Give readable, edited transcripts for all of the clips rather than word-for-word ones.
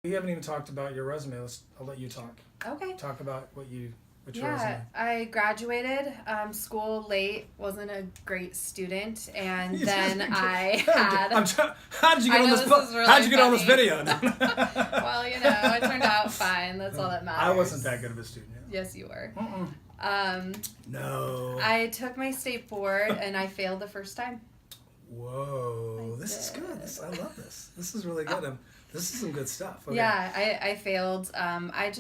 We haven't even talked about your resume. I'll let you talk. Okay. Talk about what's your resume. I graduated school late, wasn't a great student, and then I had... How did you get on this really How'd you get on this video? Well, it turned out fine. That's all that matters. I wasn't that good of a student. Yes, you were. No. I took my state board, and I failed the first time. Whoa. This is good. I love this. This is really good. This is some good stuff. Okay. Yeah, I failed. I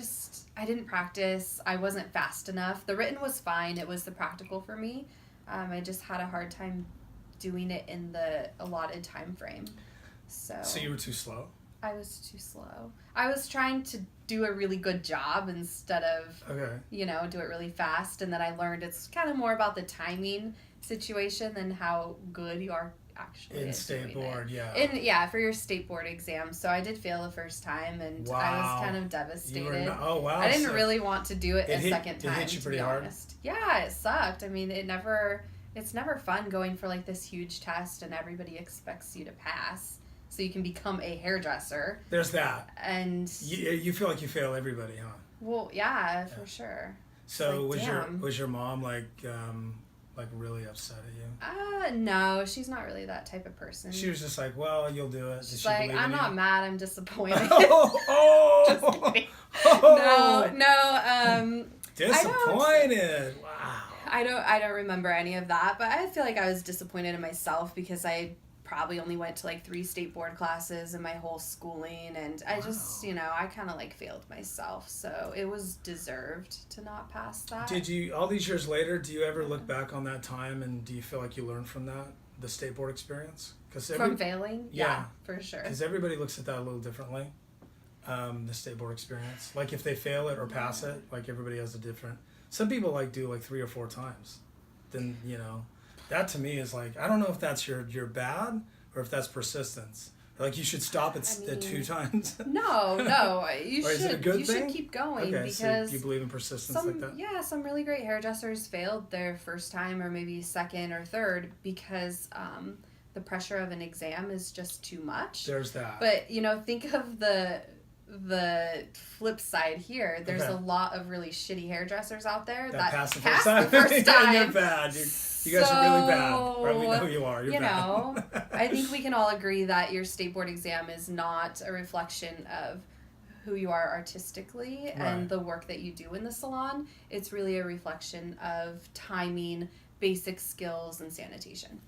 didn't practice. I wasn't fast enough. The written was fine. It was the practical for me. I just had a hard time doing it in the allotted time frame. So you were too slow? I was too slow. I was trying to do a really good job instead of, do it really fast. And then I learned it's kind of more about the timing situation than how good you are actually in state board, for your state board exam. So I did fail the first time, and I was kind of devastated. I didn't really want to do it a second time. It hit you pretty hard? Yeah, it sucked. I mean, it's never fun going for like this huge test and everybody expects you to pass so you can become a hairdresser. There's that. And you feel like you fail everybody, huh? Well, yeah. For sure. So was your mom like really upset at you? No, she's not really that type of person. She was just like, well, you'll do it. She's like, I'm not mad, I'm disappointed. Just kidding. No. Disappointed. Wow. I don't remember any of that, but I feel like I was disappointed in myself because I probably only went to like 3 state board classes in my whole schooling, and I just, I kind of like failed myself, so it was deserved to not pass that. Did you, all these years later, do you ever look back on that time and do you feel like you learned from that, the state board experience? From failing? Yeah, for sure. Because everybody looks at that a little differently, the state board experience. Like if they fail it or pass it, like everybody has a different, some people do 3 or 4 times. Then, that to me is like, I don't know if that's your bad or if that's persistence. Like you should stop at 2 times. No, you should. Is it a good thing? Should keep going because so you believe in persistence like that? Yeah, some really great hairdressers failed their first time or maybe second or third because the pressure of an exam is just too much. There's that. But think of the flip side here. There's a lot of really shitty hairdressers out there that pass the first time. You're bad. You guys are really bad. Or we know you are. You're bad. I think we can all agree that your state board exam is not a reflection of who you are artistically and the work that you do in the salon. It's really a reflection of timing, basic skills, and sanitation.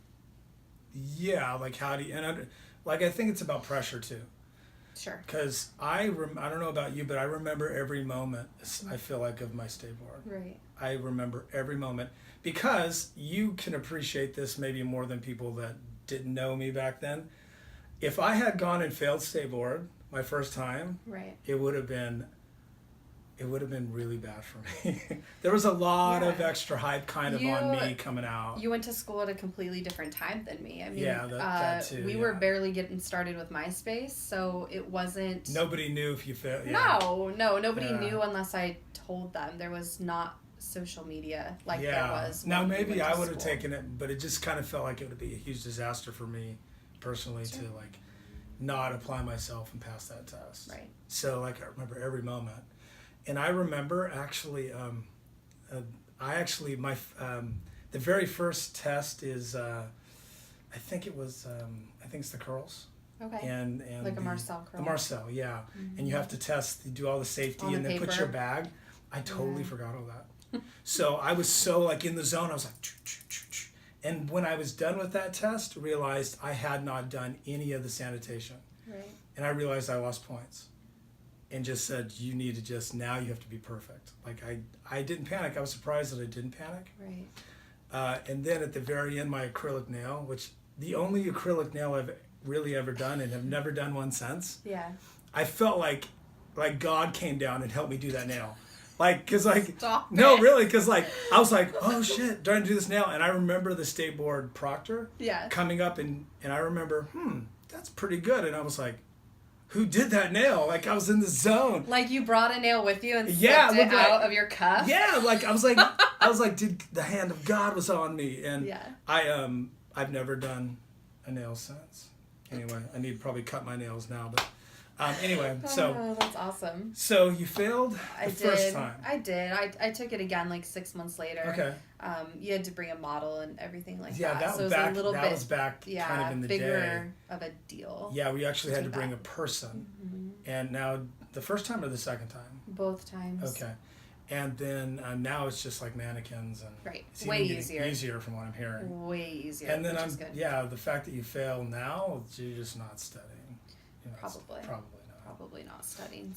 Yeah, like how do you... And I think it's about pressure, too. Sure. Because I don't know about you, but I remember every moment, I feel like, of my state board. Right. I remember every moment. Because you can appreciate this maybe more than people that didn't know me back then. If I had gone and failed state board my first time, it would have been really bad for me. There was a lot of extra hype on me coming out. You went to school at a completely different time than me. I mean, that too, we were barely getting started with MySpace, so it wasn't... Nobody knew if you failed. Yeah. No, nobody knew unless I told them. There was not social media like there was. Now maybe I would have taken it, but it just kind of felt like it would be a huge disaster for me personally to not apply myself and pass that test. Right. So I remember every moment. And I remember actually, the very first test is, I think it's the curls. Okay. And like a Marcel curl. The Marcel, yeah. Mm-hmm. And you have to test, you do all the safety on and then paper. Put your bag. I totally forgot all that. So I was so in the zone, I was like, and when I was done with that test, realized I had not done any of the sanitation. Right. And I realized I lost points. And just said, you need to now you have to be perfect. Like I didn't panic. I was surprised that I didn't panic. Right. And then at the very end, my acrylic nail, which the only acrylic nail I've really ever done and have never done one since. Yeah. I felt like God came down and helped me do that nail. Because Stop no, it. really, because I was like, oh shit, trying to do this nail. And I remember the state board proctor coming up and I remember, that's pretty good. And I was like, who did that nail? I was in the zone. Like you brought a nail with you and slipped it out of your cuff? Yeah, I was like, did the hand of God was on me. And I've never done a nail since. Anyway, I need to probably cut my nails now, but Anyway, so. Oh, that's awesome. So you failed the first time. I did. I took it again like 6 months later. Okay. You had to bring a model and everything like yeah, that. So it was back, a little that bit, was back kind of in the bigger day. of a deal. Yeah, we actually had to bring a person. And now, the first time or the second time? Both times. Okay. And then now it's just like mannequins and right, it's way easier. Easier from what I'm hearing. Way easier. And then good. The fact that you fail now, you're just not studying. Probably. Probably not. Probably not studying.